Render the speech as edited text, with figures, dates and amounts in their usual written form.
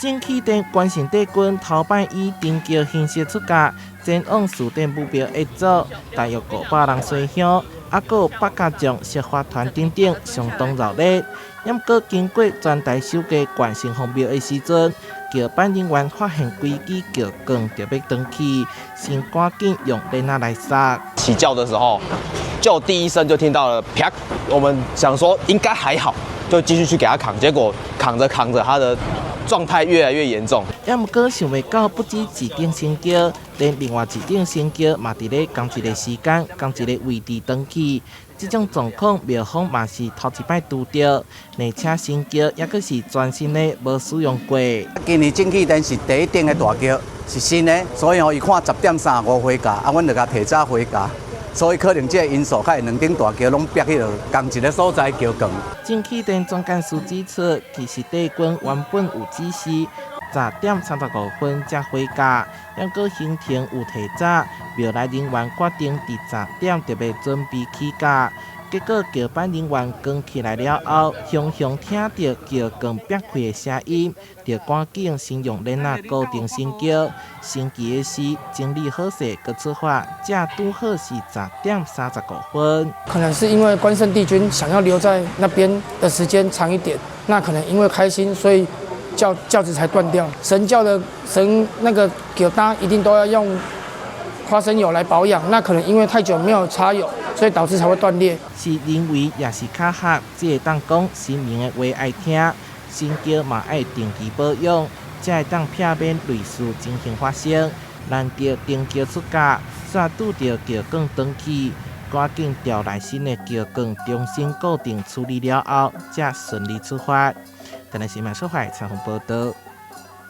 正气灯关心帝军头摆以定桥形式出价，前往树顶目标一组，大约500人随乡，还有8家将石花团等等，相当热烈。不过经过全台首家关心红庙的时阵，桥办人员发现几支桥杆特别长起，先赶紧用链仔来刹。起轿的时候，就第一声就听到了啪，我们想说应该还好，就继续去给他扛，结果扛着扛着，他的状态越来越严重。不过想袂到，不止一顶新桥，连另外一顶新桥嘛，伫咧同一个时间、同一个位置登起。这种状况，庙方嘛是头一摆拄到，而且新桥也阁是全新的，无使用过。今年正气灯是第一顶的大桥，是新的，所以伊看10:35回家，阮就甲提早回家。所以可能这个因素，甲两顶大桥拢逼去同一个所在桥杆。正气灯总干事指出，其实帝军原本有指示10:35分才回家，不过行程有提早，庙内人员决定伫10点特别准备起驾。结果桥办人员扛起来了后，雄雄听到桥杆劈开的声音，就赶紧先用链仔固定新桥。神奇的是，整理好势，佮出发，才拄好是10:35分。可能是因为关圣帝君想要留在那边的时间长一点，那可能因为开心，所以轿子才断掉。神教的那个桥搭一定都要用花生油来保养，那可能因为太久没有擦油，所以导致才会断裂。是人为也是卡合，只会当讲神明的话爱听，新桥嘛爱定期保养，才会当避免类似情形发生。难得定桥出价，煞拄到桥杆断起，赶紧调来新的桥杆重新固定处理了后，才顺利出发。台南新闻社会采访报道。